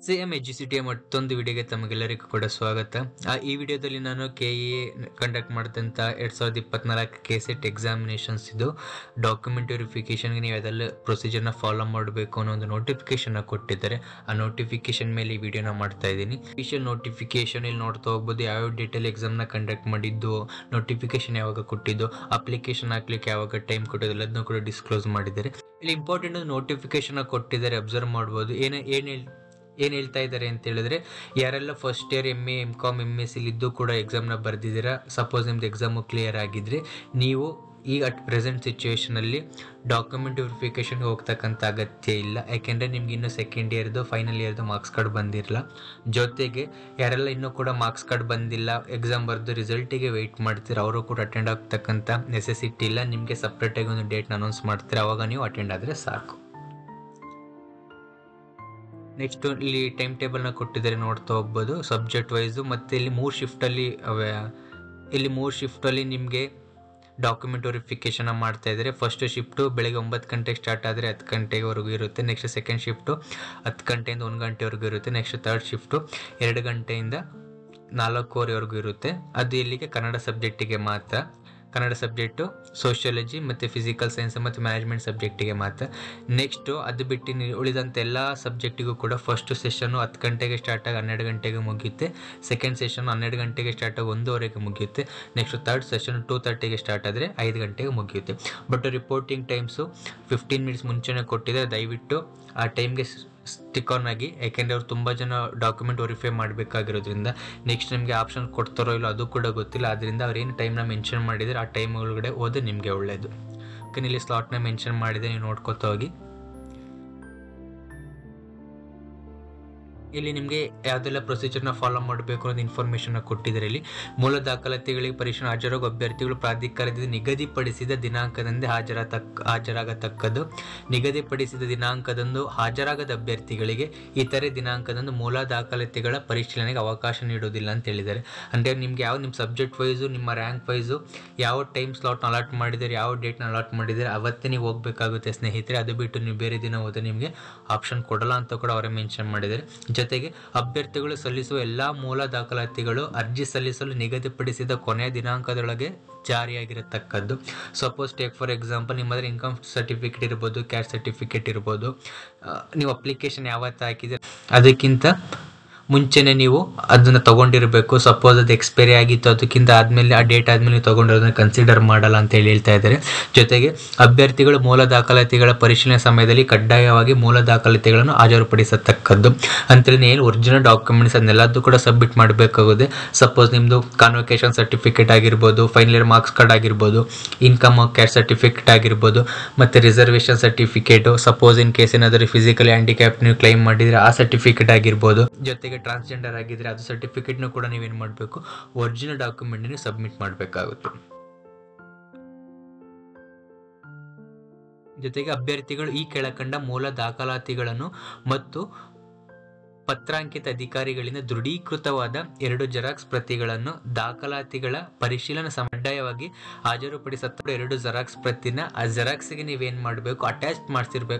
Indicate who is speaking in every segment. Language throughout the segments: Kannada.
Speaker 1: ಸೇಮ್ ಎಜುಸಿಟಿಯ ಮತ್ತೊಂದು ವಿಡಿಯೋಗೆ ತಮಗೆಲ್ಲರಿಗೂ ಕೂಡ ಸ್ವಾಗತ. ಈ ವಿಡಿಯೋದಲ್ಲಿ ನಾನು KEA ಕಂಡಕ್ಟ್ ಮಾಡಿದಂಥ 2024 KCET ಎಕ್ಸಾಮಿನೇಷನ್ಸ್ ಇದು ಡಾಕ್ಯುಮೆಂಟ್ ವೆರಿಫಿಕೇಷನ್ಗೆ ನೀವು ಅದೆಲ್ಲ ಪ್ರೊಸೀಜರ್ನ ಫಾಲೋ ಮಾಡಬೇಕು ಅನ್ನೋ ಒಂದು ನೋಟಿಫಿಕೇಶನ್ ಕೊಟ್ಟಿದ್ದಾರೆ. ಆ ನೋಟಿಫಿಕೇಶನ್ ಮೇಲೆ ಈ ವಿಡಿಯೋನ ಮಾಡ್ತಾ ಇದ್ದೀನಿ. ಅಫಿಷಿಯಲ್ ನೋಟಿಫಿಕೇಶನ್ ಇಲ್ಲಿ ನೋಡ್ತಾ ಹೋಗ್ಬೋದು, ಯಾವ್ಯಾವ ಡೇಟಲ್ಲಿ ಎಕ್ಸಾಮ್ನ ಕಂಡಕ್ಟ್ ಮಾಡಿದ್ದು, ನೋಟಿಫಿಕೇಶನ್ ಯಾವಾಗ ಕೊಟ್ಟಿದ್ದು, ಅಪ್ಲಿಕೇಶನ್ ಹಾಕ್ಲಿಕ್ಕೆ ಯಾವಾಗ ಟೈಮ್ ಕೊಟ್ಟಿದ್ದು ಎಲ್ಲದನ್ನೂ ಕೂಡ ಡಿಸ್ಕ್ಲೋಸ್ ಮಾಡಿದ್ದಾರೆ. ಇಲ್ಲಿ ಇಂಪಾರ್ಟೆಂಟ್ ನೋಟಿಫಿಕೇಶನ್ ಕೊಟ್ಟಿದ್ದಾರೆ, ಅಬ್ಸರ್ವ್ ಮಾಡ್ಬೋದು. ಏನು ಹೇಳ್ತಾ ಇದ್ದಾರೆ ಅಂತ ಹೇಳಿದ್ರೆ, ಯಾರೆಲ್ಲ first year MA MCOM MS ಇದ್ದು ಕೂಡ ಎಕ್ಸಾಮ್ನ ಬರೆದಿದ್ದೀರಾ, ಸಪೋಸ್ ನಿಮ್ದು ಎಕ್ಸಾಮು ಕ್ಲಿಯರ್ ಆಗಿದ್ರೆ ನೀವು ಈಗ ಅಟ್ ಪ್ರೆಸೆಂಟ್ ಸಿಚುವೇಷನಲ್ಲಿ ಡಾಕ್ಯುಮೆಂಟ್ ವೆರಿಫಿಕೇಷನ್ಗೆ ಹೋಗ್ತಕ್ಕಂಥ ಅಗತ್ಯ ಇಲ್ಲ. ಯಾಕೆಂದರೆ ನಿಮ್ಗೆ ಇನ್ನೂ ಸೆಕೆಂಡ್ ಇಯರ್ದು ಫೈನಲ್ ಇಯರ್ದು ಮಾರ್ಕ್ಸ್ ಕಾರ್ಡ್ ಬಂದಿರಲ್ಲ. ಜೊತೆಗೆ ಯಾರೆಲ್ಲ ಇನ್ನೂ ಕೂಡ ಮಾರ್ಕ್ಸ್ ಕಾರ್ಡ್ ಬಂದಿಲ್ಲ, ಎಕ್ಸಾಮ್ ಬರೆದು ರಿಸಲ್ಟಿಗೆ ವೆಯ್ಟ್ ಮಾಡ್ತೀರ, ಅವರು ಕೂಡ ಅಟೆಂಡ್ ಆಗ್ತಕ್ಕಂಥ ನೆಸೆಸಿಟಿ ಇಲ್ಲ. ನಿಮಗೆ ಸಪ್ರೇಟಾಗಿ ಒಂದು ಡೇಟ್ನ ಅನೌನ್ಸ್ ಮಾಡ್ತೀರಾ, ಅವಾಗ ನೀವು ಅಟೆಂಡ್ ಆದರೆ ಸಾಕು. ನೆಕ್ಸ್ಟ್ ಇಲ್ಲಿ ಟೈಮ್ ಟೇಬಲ್ನ ಕೊಟ್ಟಿದ್ದಾರೆ, ನೋಡ್ತಾ ಹೋಗ್ಬೋದು ಸಬ್ಜೆಕ್ಟ್ ವೈಸು. ಮತ್ತು ಇಲ್ಲಿ ಮೂರು ಶಿಫ್ಟಲ್ಲಿ ನಿಮಗೆ ಡಾಕ್ಯುಮೆಂಟ್ ವೆರಿಫಿಕೇಷನ್ ಮಾಡ್ತಾ ಇದ್ದಾರೆ. ಫಸ್ಟ್ ಶಿಫ್ಟು ಬೆಳಗ್ಗೆ 9 ಗಂಟೆಗೆ ಸ್ಟಾರ್ಟ್ ಆದರೆ 10 ಗಂಟೆವರೆಗೂ ಇರುತ್ತೆ. ನೆಕ್ಸ್ಟ್ ಸೆಕೆಂಡ್ ಶಿಫ್ಟು 10 ಗಂಟೆಯಿಂದ 1 ಗಂಟೆವರೆಗೂ ಇರುತ್ತೆ. ನೆಕ್ಸ್ಟ್ ಥರ್ಡ್ ಶಿಫ್ಟು 2 ಗಂಟೆಯಿಂದ 4:15ವರೆಗೂ ಇರುತ್ತೆ. ಅದು ಇಲ್ಲಿಗೆ ಕನ್ನಡ ಸಬ್ಜೆಕ್ಟಿಗೆ ಮಾತ್ರ. ಕನ್ನಡ ಸಬ್ಜೆಕ್ಟು, ಸೋಷಿಯಾಲಜಿ ಮತ್ತು ಫಿಸಿಕಲ್ ಸೈನ್ಸ್ ಮತ್ತು ಮ್ಯಾನೇಜ್ಮೆಂಟ್ ಸಬ್ಜೆಕ್ಟಿಗೆ ಮಾತ್ರ. ನೆಕ್ಸ್ಟು ಅದು ಬಿಟ್ಟು ಉಳಿದಂಥ ಎಲ್ಲ ಸಬ್ಜೆಕ್ಟಿಗೂ ಕೂಡ ಫಸ್ಟ್ ಸೆಷನ್ನು 10 ಗಂಟೆಗೆ ಸ್ಟಾರ್ಟ್ ಆಗಿ 12 ಗಂಟೆಗೆ ಮುಗಿಯುತ್ತೆ. ಸೆಕೆಂಡ್ ಸೆಷನ್ 12 ಗಂಟೆಗೆ ಸ್ಟಾರ್ಟ್ ಆಗಿ 1:15ಗೆ ಮುಗಿಯುತ್ತೆ. ನೆಕ್ಸ್ಟ್ ಥರ್ಡ್ ಸೆಷನ್ 2:30ಗೆ ಸ್ಟಾರ್ಟ್ ಆದರೆ 5 ಗಂಟೆಗೆ ಮುಗಿಯುತ್ತೆ. ಬಟ್ ರಿಪೋರ್ಟಿಂಗ್ ಟೈಮ್ಸು 15 ಮಿನಿಟ್ಸ್ ಮುಂಚೆನೇ ಕೊಟ್ಟಿದ್ದಾರೆ. ದಯವಿಟ್ಟು ಆ ಟೈಮ್ಗೆ ಸ್ಟಿಕ್ ಆನ್ ಆಗಿ, ಯಾಕೆಂದರೆ ಅವ್ರು ತುಂಬ ಜನ ಡಾಕ್ಯುಮೆಂಟ್ ವೆರಿಫೈ ಮಾಡಬೇಕಾಗಿರೋದ್ರಿಂದ ನೆಕ್ಸ್ಟ್ ನಿಮಗೆ ಆಪ್ಷನ್ ಕೊಡ್ತಾರೋ ಇಲ್ಲೋ ಅದು ಕೂಡ ಗೊತ್ತಿಲ್ಲ. ಆದ್ದರಿಂದ ಅವ್ರೇನು ಟೈಮ್ನ ಮೆನ್ಷನ್ ಮಾಡಿದರೆ ಆ ಟೈಮ್ ಒಳಗಡೆ ಹೋದ್ರೆ ನಿಮಗೆ ಒಳ್ಳೆಯದು. ಓಕೆ, ಇಲ್ಲಿ ಸ್ಲಾಟ್ನ ಮೆನ್ಷನ್ ಮಾಡಿದೆ, ನೀವು ನೋಡ್ಕೊತಾ ಹೋಗಿ. ಇಲ್ಲಿ ನಿಮಗೆ ಯಾವುದೆಲ್ಲ ಪ್ರೊಸೀಜರ್ನ ಫಾಲೋ ಮಾಡಬೇಕು ಅನ್ನೋದು ಇನ್ಫಾರ್ಮೇಷನ್ನ ಕೊಟ್ಟಿದ್ದಾರೆ. ಇಲ್ಲಿ ಮೂಲ ದಾಖಲಾತಿಗಳಿಗೆ ಪರೀಕ್ಷೆ ಹಾಜರಾಗುವ ಅಭ್ಯರ್ಥಿಗಳು ಪ್ರಾಧಿಕಾರದಿಂದ ನಿಗದಿಪಡಿಸಿದ ದಿನಾಂಕದಂದೇ ಹಾಜರಾಗತಕ್ಕದ್ದು. ನಿಗದಿಪಡಿಸಿದ ದಿನಾಂಕದಂದು ಹಾಜರಾಗದ ಅಭ್ಯರ್ಥಿಗಳಿಗೆ ಇತರೆ ದಿನಾಂಕದಂದು ಮೂಲ ದಾಖಲಾತಿಗಳ ಪರಿಶೀಲನೆಗೆ ಅವಕಾಶ ನೀಡುವುದಿಲ್ಲ ಅಂತ ಹೇಳಿದ್ದಾರೆ. ಅಂದರೆ ನಿಮಗೆ ನಿಮ್ಮ ಸಬ್ಜೆಕ್ಟ್ ವೈಸು, ನಿಮ್ಮ ರ್ಯಾಂಕ್ ವೈಸು ಯಾವ ಟೈಮ್ ಸ್ಲಾಟ್ನ ಅಲಾಟ್ ಮಾಡಿದ್ದಾರೆ, ಯಾವ ಡೇಟ್ನ ಅಲಾಟ್ ಮಾಡಿದ್ದಾರೆ ಅವತ್ತೇ ನೀವು ಹೋಗಬೇಕಾಗುತ್ತೆ ಸ್ನೇಹಿತರೆ. ಅದು ಬಿಟ್ಟು ನೀವು ಬೇರೆ ದಿನ ಹೋದರೆ ನಿಮಗೆ ಆಪ್ಷನ್ ಕೊಡಲ್ಲ ಅಂತ ಕೂಡ ಅವರೇ ಮೆನ್ಷನ್ ಮಾಡಿದ್ದಾರೆ. ಜೊತೆಗೆ ಅಭ್ಯರ್ಥಿಗಳು ಸಲ್ಲಿಸುವ ಎಲ್ಲ ಮೂಲ ದಾಖಲಾತಿಗಳು ಅರ್ಜಿ ಸಲ್ಲಿಸಲು ನಿಗದಿಪಡಿಸಿದ ಕೊನೆಯ ದಿನಾಂಕದೊಳಗೆ ಜಾರಿಯಾಗಿರತಕ್ಕದ್ದು. ಸಪೋಸ್ ಟೇಕ್ ಫಾರ್ ಎಕ್ಸಾಂಪಲ್, ನಿಮ್ಮ ಹತ್ರ ಇನ್ಕಮ್ ಸರ್ಟಿಫಿಕೇಟ್ ಇರ್ಬೋದು, ಕ್ಯಾಸ್ಟ್ ಸರ್ಟಿಫಿಕೇಟ್ ಇರ್ಬೋದು, ನೀವು ಅಪ್ಲಿಕೇಶನ್ ಯಾವತ್ತು ಹಾಕಿದ್ರೆ ಅದಕ್ಕಿಂತ ಮುಂಚೆನೇ ನೀವು ಅದನ್ನು ತೊಗೊಂಡಿರಬೇಕು. ಸಪೋಸ್ ಅದು ಎಕ್ಸ್ಪೈರಿ ಆಗಿತ್ತು, ಅದಕ್ಕಿಂತ ಆದಮೇಲೆ ಆ ಡೇಟ್ ಆದಮೇಲೆ ನೀವು ತೊಗೊಂಡಿರೋದನ್ನ ಕನ್ಸಿಡರ್ ಮಾಡಲ್ಲ ಅಂತ ಹೇಳ್ತಾ ಇದ್ದಾರೆ. ಜೊತೆಗೆ ಅಭ್ಯರ್ಥಿಗಳು ಮೂಲ ದಾಖಲಾತಿಗಳ ಪರಿಶೀಲನೆ ಸಮಯದಲ್ಲಿ ಕಡ್ಡಾಯವಾಗಿ ಮೂಲ ದಾಖಲಾತಿಗಳನ್ನು ಹಾಜರುಪಡಿಸತಕ್ಕದ್ದು. ಅಂತೇಳಿ ಏನು ಒರಿಜಿನಲ್ ಡಾಕ್ಯುಮೆಂಟ್ಸ್ ಅದನ್ನೆಲ್ಲದೂ ಕೂಡ ಸಬ್ಮಿಟ್ ಮಾಡಬೇಕಾಗುತ್ತೆ. ಸಪೋಸ್ ನಿಮ್ಮದು ಕಾನ್ವೊಕೇಶನ್ ಸರ್ಟಿಫಿಕೇಟ್ ಆಗಿರ್ಬೋದು, ಫೈನಲ್ ಇಯರ್ ಮಾರ್ಕ್ಸ್ ಕಾರ್ಡ್ ಆಗಿರ್ಬೋದು, ಇನ್ಕಮ್ ಕ್ಯಾಸ್ಟ್ ಸರ್ಟಿಫಿಕೇಟ್ ಆಗಿರ್ಬೋದು, ಮತ್ತು reservation certificate, suppose in case ಏನಾದರೂ ಫಿಸಿಕಲಿ ಹ್ಯಾಂಡಿಕ್ಯಾಪ್ ನೀವು ಕ್ಲೈಮ್ ಮಾಡಿದರೆ ಆ ಸರ್ಟಿಫಿಕೇಟ್ ಆಗಿರ್ಬೋದು. ಜೊತೆಗೆ ಟ್ರಾನ್ಸ್ಜೆಂಡರ್ ಆಗಿದ್ರೆ ಅದು ಸರ್ಟಿಫಿಕೇಟ್ನು ಕೂಡ ನೀವೇನು ಮಾಡಬೇಕು, ಒರಿಜಿನಲ್ ಡಾಕ್ಯುಮೆಂಟ್ ನೀವು ಸಬ್ಮಿಟ್ ಮಾಡಬೇಕಾಗುತ್ತೆ. ಜೊತೆಗೆ ಅಭ್ಯರ್ಥಿಗಳು ಈ ಕೆಳಕಂಡ ಮೂಲ ದಾಖಲಾತಿಗಳನ್ನು ಮತ್ತು ಪತ್ರಾಂಕಿತ ಅಧಿಕಾರಿಗಳಿಂದ ದೃಢೀಕೃತವಾದ 2 ಜೆರಾಕ್ಸ್ ಪ್ರತಿಗಳನ್ನು ದಾಖಲಾತಿಗಳ ಪರಿಶೀಲನೆ ಕಡ್ಡಾಯವಾಗಿ ಹಾಜರುಪಡಿಸತ್ತ 2 ಜೆರಾಕ್ಸ್ ಪ್ರತಿನ ಆ ಜೆರಾಕ್ಸ್ಗೆ ನೀವೇನು ಮಾಡಬೇಕು, ಅಟ್ಯಾಚ್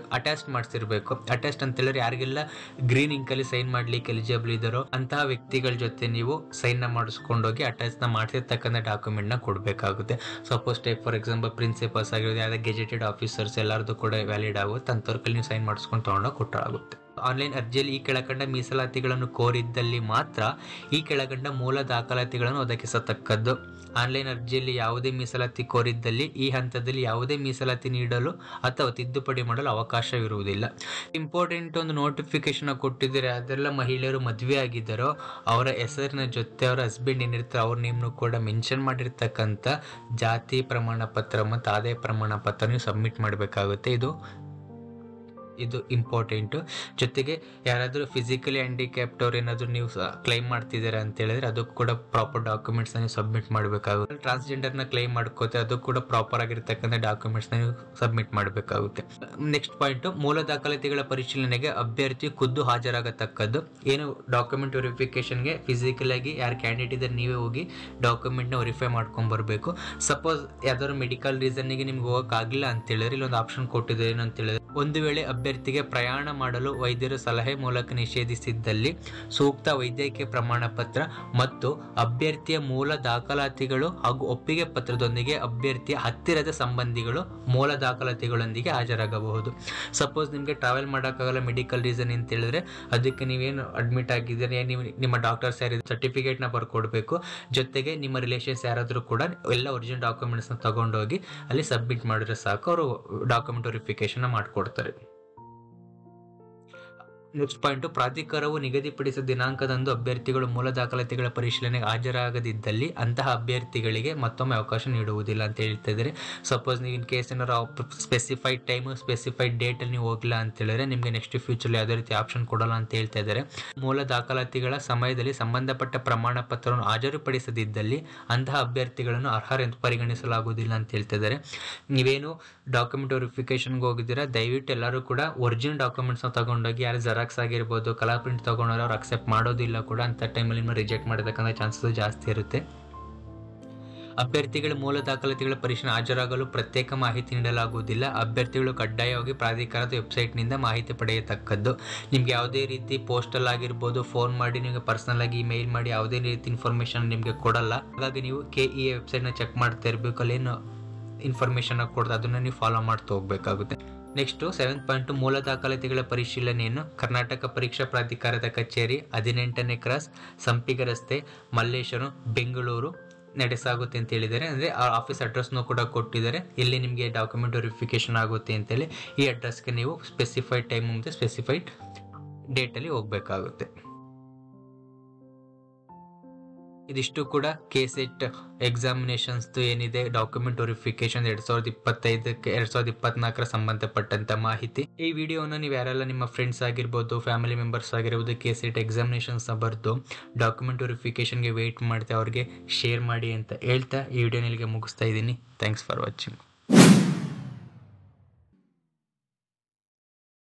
Speaker 1: ಮಾಡಿಸಿರ್ಬೇಕು. ಅಟ್ಯಾಚ್ ಅಂತ ಹೇಳಿದ್ರೆ ಯಾರಿಗೆಲ್ಲ ಗ್ರೀನ್ ಇಂಕಲ್ಲಿ ಸೈನ್ ಮಾಡ್ಲಿಕ್ಕೆ ಎಲಿಜಿಬಲ್ ಇದ್ದಾರೋ ಅಂತಹ ವ್ಯಕ್ತಿಗಳ ಜೊತೆ ನೀವು ಸೈನ್ನ ಮಾಡಿಸ್ಕೊಂಡೋಗಿ ಅಟ್ಯಾಚ್ನ ಮಾಡಿಸಿರ್ತಕ್ಕಂಥ ಡಾಕ್ಯುಮೆಂಟ್ನ ಕೊಡಬೇಕಾಗುತ್ತೆ. Suppose take for example principles ಆಗಿರೋದು, ಯಾವುದೇ ಗೆಜೆಟೆಡ್ ಆಫೀಸರ್ಸ್ ಎಲ್ಲರದು ಕೂಡ ವ್ಯಾಲಿಡ್ ಆಗುತ್ತೆ. ಅಂಥವ್ರ ಕೈಲಿ ನೀವು ಸೈನ್ ಮಾಡಿಸ್ಕೊಂಡು ತೊಗೊಂಡೋಗಿ ಕೊಟ್ಟಾಗುತ್ತೆ. ಆನ್ಲೈನ್ ಅರ್ಜಿಯಲ್ಲಿ ಈ ಕೆಳಕಂಡ ಮೀಸಲಾತಿಗಳನ್ನು ಕೋರಿದ್ದಲ್ಲಿ ಮಾತ್ರ ಈ ಕೆಳಕಂಡ ಮೂಲ ದಾಖಲಾತಿಗಳನ್ನು ಒದಗಿಸತಕ್ಕದ್ದು. ಆನ್ಲೈನ್ ಅರ್ಜಿಯಲ್ಲಿ ಯಾವುದೇ ಮೀಸಲಾತಿ ಕೋರಿದ್ದಲ್ಲಿ ಈ ಹಂತದಲ್ಲಿ ಯಾವುದೇ ಮೀಸಲಾತಿ ನೀಡಲು ಅಥವಾ ತಿದ್ದುಪಡಿ ಮಾಡಲು ಅವಕಾಶವಿರುವುದಿಲ್ಲ. ಇಂಪಾರ್ಟೆಂಟ್ ಒಂದು ನೋಟಿಫಿಕೇಶನ್ ಕೊಟ್ಟಿದ್ದಾರೆ. ಅದೆಲ್ಲ ಮಹಿಳೆಯರು ಮದುವೆ ಆಗಿದ್ದಾರೋ ಅವರ ಹೆಸರಿನ ಜೊತೆ ಅವರ ಹಸ್ಬೆಂಡ್ ಏನಿರ್ತಾರೆ ಅವ್ರ ನೇಮ್ನು ಕೂಡ ಮೆನ್ಷನ್ ಮಾಡಿರ್ತಕ್ಕಂಥ ಜಾತಿ ಪ್ರಮಾಣ ಪತ್ರ ಮತ್ತು ಆದಾಯ ಪ್ರಮಾಣ ಪತ್ರ ನೀವು ಸಬ್ಮಿಟ್ ಮಾಡಬೇಕಾಗುತ್ತೆ. ಇದು ಇಂಪಾರ್ಟೆಂಟು. ಜೊತೆಗೆ ಯಾರಾದರೂ ಫಿಸಿಕಲಿ ಹ್ಯಾಂಡಿಕ್ಯಾಪ್ಟ್ ಅವ್ರು ಏನಾದರೂ ನೀವು ಕ್ಲೈಮ್ ಮಾಡ್ತಿದ್ದೀರಾ ಅಂತ ಹೇಳಿದ್ರೆ ಅದಕ್ಕೂ ಕೂಡ ಪ್ರಾಪರ್ ಡಾಕ್ಯುಮೆಂಟ್ಸ್ನ ನೀವು ಸಬ್ಮಿಟ್ ಮಾಡಬೇಕಾಗುತ್ತೆ. ಟ್ರಾನ್ಸ್ಜೆಂಡರ್ನ ಕ್ಲೈಮ್ ಮಾಡ್ಕೋತೆ ಅದು ಕೂಡ ಪ್ರಾಪರ್ ಆಗಿರ್ತಕ್ಕಂಥ ಡಾಕ್ಯುಮೆಂಟ್ಸ್ನ ನೀವು ಸಬ್ಮಿಟ್ ಮಾಡಬೇಕಾಗುತ್ತೆ. ನೆಕ್ಸ್ಟ್ ಪಾಯಿಂಟು, ಮೂಲ ದಾಖಲಾತಿಗಳ ಪರಿಶೀಲನೆಗೆ ಅಭ್ಯರ್ಥಿ ಖುದ್ದು ಹಾಜರಾಗತಕ್ಕದ್ದು. ಏನು ಡಾಕ್ಯುಮೆಂಟ್ ವೆರಿಫಿಕೇಷನ್ಗೆ ಫಿಸಿಕಲ್ ಆಗಿ ಯಾರು ಕ್ಯಾಂಡಿಡೇಟ್ ಇದ್ದಾರೆ ನೀವೇ ಹೋಗಿ ಡಾಕ್ಯುಮೆಂಟ್ನ ವೆರಿಫೈ ಮಾಡ್ಕೊಂಬರ್ಬೇಕು. ಸಪೋಸ್ ಯಾವ್ದಾದ್ರು ಮೆಡಿಕಲ್ ರೀಸನ್ನಿಗೆ ನಿಮ್ಗೆ ಹೋಗೋಕ್ಕಾಗಲಿಲ್ಲ ಅಂತ ಹೇಳಿದ್ರೆ ಇಲ್ಲೊಂದು ಆಪ್ಷನ್ ಕೊಟ್ಟಿದ್ದಾರೆ. ಏನು ಅಂತ ಹೇಳಿದ್ರೆ ಒಂದು ವೇಳೆ ಅಭ್ಯರ್ಥಿಗೆ ಪ್ರಯಾಣ ಮಾಡಲು ವೈದ್ಯರು ಸಲಹೆ ಮೂಲಕ ನಿಷೇಧಿಸಿದ್ದಲ್ಲಿ ಸೂಕ್ತ ವೈದ್ಯಕೀಯ ಪ್ರಮಾಣ ಪತ್ರ ಮತ್ತು ಅಭ್ಯರ್ಥಿಯ ಮೂಲ ದಾಖಲಾತಿಗಳು ಹಾಗೂ ಒಪ್ಪಿಗೆ ಪತ್ರದೊಂದಿಗೆ ಅಭ್ಯರ್ಥಿಯ ಹತ್ತಿರದ ಸಂಬಂಧಿಗಳು ಮೂಲ ದಾಖಲಾತಿಗಳೊಂದಿಗೆ ಹಾಜರಾಗಬಹುದು. ಸಪೋಸ್ ನಿಮಗೆ ಟ್ರಾವೆಲ್ ಮಾಡೋಕ್ಕಾಗಲ್ಲ ಮೆಡಿಕಲ್ ರೀಸನ್ ಅಂತ ಹೇಳಿದ್ರೆ ಅದಕ್ಕೆ ನೀವೇನು ಅಡ್ಮಿಟ್ ಆಗಿದ್ದೀರಿ, ನೀವು ನಿಮ್ಮ ಡಾಕ್ಟರ್ಸ್ ಯಾರಿದ್ರು ಸರ್ಟಿಫಿಕೇಟ್ನ ಬರ್ಕೊಡ್ಬೇಕು. ಜೊತೆಗೆ ನಿಮ್ಮ ರಿಲೇಷನ್ಸ್ ಯಾರಾದರೂ ಕೂಡ ಎಲ್ಲ ಒರಿಜಿನಲ್ ಡಾಕ್ಯುಮೆಂಟ್ಸ್ನ ತಗೊಂಡೋಗಿ ಅಲ್ಲಿ ಸಬ್ಮಿಟ್ ಮಾಡಿದ್ರೆ ಸಾಕು, ಅವರು ಡಾಕ್ಯುಮೆಂಟ್ ವೆರಿಫಿಕೇಶನ್ ಮಾಡ್ಕೊಡ್ತಾರೆ. ನೆಕ್ಸ್ಟ್ ಪಾಯಿಂಟ್, ಪ್ರಾಧಿಕಾರವು ನಿಗದಿಪಡಿಸಿದ ದಿನಾಂಕದಂದು ಅಭ್ಯರ್ಥಿಗಳು ಮೂಲ ದಾಖಲಾತಿಗಳ ಪರಿಶೀಲನೆಗೆ ಹಾಜರಾಗದಿದ್ದಲ್ಲಿ ಅಂತಹ ಅಭ್ಯರ್ಥಿಗಳಿಗೆ ಮತ್ತೊಮ್ಮೆ ಅವಕಾಶ ನೀಡುವುದಿಲ್ಲ ಅಂತ ಹೇಳ್ತಾ ಇದ್ದಾರೆ. ಸಪೋಸ್ ನೀವು ಇನ್ ಕೇಸ್ ಏನಾರು ಸ್ಪೆಸಿಫೈಡ್ ಟೈಮು ಸ್ಪೆಸಿಫೈಡ್ ಡೇಟಲ್ಲಿ ನೀವು ಹೋಗಿಲ್ಲ ಅಂತ ಹೇಳಿದ್ರೆ ನಿಮಗೆ ನೆಕ್ಸ್ಟ್ ಫ್ಯೂಚರ್ಲಿ ಯಾವುದೇ ರೀತಿ ಆಪ್ಷನ್ ಕೊಡಲ್ಲ ಅಂತ ಹೇಳ್ತಾ ಇದ್ದಾರೆ. ಮೂಲ ದಾಖಲಾತಿಗಳ ಸಮಯದಲ್ಲಿ ಸಂಬಂಧಪಟ್ಟ ಪ್ರಮಾಣ ಪತ್ರವನ್ನು ಹಾಜರುಪಡಿಸದಿದ್ದಲ್ಲಿ ಅಂತಹ ಅಭ್ಯರ್ಥಿಗಳನ್ನು ಅರ್ಹರೆಂದು ಪರಿಗಣಿಸಲಾಗುವುದಿಲ್ಲ ಅಂತ ಹೇಳ್ತಾ ಇದ್ದಾರೆ. ನೀವೇನು ಡಾಕ್ಯುಮೆಂಟ್ ವೆರಿಫಿಕೇಶನ್ಗೆ ಹೋಗಿದ್ದೀರಾ, ದಯವಿಟ್ಟು ಎಲ್ಲರೂ ಕೂಡ ಒರಿಜಿನಲ್ ಡಾಕ್ಯುಮೆಂಟ್ಸ್ನ ತಗೊಂಡೋಗಿ, ಯಾರು ಜೆರಾಕ್ಸ್ ಆಗಿರ್ಬೋದು, ಕಲರ್ ಪ್ರಿಂಟ್ ತಗೊಂಡ್ರೆ ಅವ್ರು ಅಕ್ಸೆಪ್ಟ್ ಮಾಡೋದಿಲ್ಲ ಕೂಡ, ಅಂತ ಟೈಮಲ್ಲಿ ನಿಮ್ಮನ್ನು ರಿಜೆಕ್ಟ್ ಮಾಡತಕ್ಕಂಥ ಚಾನ್ಸಸ್ ಜಾಸ್ತಿ ಇರುತ್ತೆ. ಅಭ್ಯರ್ಥಿಗಳ ಮೂಲ ದಾಖಲಾತಿಗಳ ಪರಿಶೀಲನೆ ಹಾಜರಾಗಲು ಪ್ರತ್ಯೇಕ ಮಾಹಿತಿ ನೀಡಲಾಗುವುದಿಲ್ಲ. ಅಭ್ಯರ್ಥಿಗಳು ಕಡ್ಡಾಯವಾಗಿ ಪ್ರಾಧಿಕಾರದ ವೆಬ್ಸೈಟ್ನಿಂದ ಮಾಹಿತಿ ಪಡೆಯತಕ್ಕದ್ದು. ನಿಮ್ಗೆ ಯಾವುದೇ ರೀತಿ ಪೋಸ್ಟಲ್ ಆಗಿರ್ಬೋದು, ಫೋನ್ ಮಾಡಿ, ನಿಮಗೆ ಪರ್ಸನಲ್ ಆಗಿ ಇಮೇಲ್ ಮಾಡಿ ಯಾವುದೇ ರೀತಿ ಇನ್ಫಾರ್ಮೇಶನ್ ನಿಮಗೆ ಕೊಡಲ್ಲ. ಹಾಗಾಗಿ ನೀವು KEA ವೆಬ್ಸೈಟ್ನ ಚೆಕ್ ಮಾಡ್ತಾ ಇರಬೇಕು, ಅಲ್ಲೇನು ಇನ್ಫಾರ್ಮೇಶನ್ ಕೊಡ್ದು ಅದನ್ನು ನೀವು ಫಾಲೋ ಮಾಡ್ತಾ ಹೋಗ್ಬೇಕಾಗುತ್ತೆ. ನೆಕ್ಸ್ಟ್ 7th ಪಾಯಿಂಟ್, ಮೂಲ ದಾಖಲಾತಿಗಳ ಪರಿಶೀಲನೆಯನ್ನು ಕರ್ನಾಟಕ ಪರೀಕ್ಷಾ ಪ್ರಾಧಿಕಾರದ ಕಚೇರಿ 18ನೇ ಕ್ರಾಸ್, ಸಂಪಿಗೆ ರಸ್ತೆ, ಮಲ್ಲೇಶ್ವರಂ, ಬೆಂಗಳೂರು ನಡೆಸಾಗುತ್ತೆ ಅಂತ ಹೇಳಿದ್ದಾರೆ. ಅಂದರೆ ಆ ಆಫೀಸ್ ಅಡ್ರೆಸ್ನೂ ಕೂಡ ಕೊಟ್ಟಿದ್ದಾರೆ. ಇಲ್ಲಿ ನಿಮಗೆ ಡಾಕ್ಯುಮೆಂಟ್ ವೆರಿಫಿಕೇಶನ್ ಆಗುತ್ತೆ ಅಂತೇಳಿ ಈ ಅಡ್ರೆಸ್ಗೆ ನೀವು ಸ್ಪೆಸಿಫೈಡ್ ಟೈಮ್ ಮತ್ತು ಸ್ಪೆಸಿಫೈಡ್ ಡೇಟಲ್ಲಿ ಹೋಗಬೇಕಾಗುತ್ತೆ. ಇದಿಷ್ಟು ಕೂಡ KCET ಎಕ್ಸಾಮಿನೇಷನ್ಸ್ದು ಏನಿದೆ ಡಾಕ್ಯುಮೆಂಟ್ ವೆರಿಫಿಕೇಶನ್ 2025ಕ್ಕೆ 2024 ಸಂಬಂಧಪಟ್ಟಂತ ಮಾಹಿತಿ. ಈ ವಿಡಿಯೋನ ನೀವು ಯಾರೆಲ್ಲ ನಿಮ್ಮ ಫ್ರೆಂಡ್ಸ್ ಆಗಿರ್ಬೋದು, ಫ್ಯಾಮಿಲಿ ಮೆಂಬರ್ಸ್ ಆಗಿರ್ಬೋದು KCET ಎಕ್ಸಾಮಿನೇಷನ್ಸ್ ಬರೆದು ಡಾಕ್ಯುಮೆಂಟ್ ವೆರಿಫಿಕೇಶನ್ಗೆ ವೆಯ್ಟ್ ಮಾಡ್ತಾ ಅವ್ರಿಗೆ ಶೇರ್ ಮಾಡಿ ಅಂತ ಹೇಳ್ತಾ ಈ ವಿಡಿಯೋನ ಇಲ್ಲಿಗೆ ಮುಗಿಸ್ತಾ ಇದ್ದೀನಿ. Thanks for watching.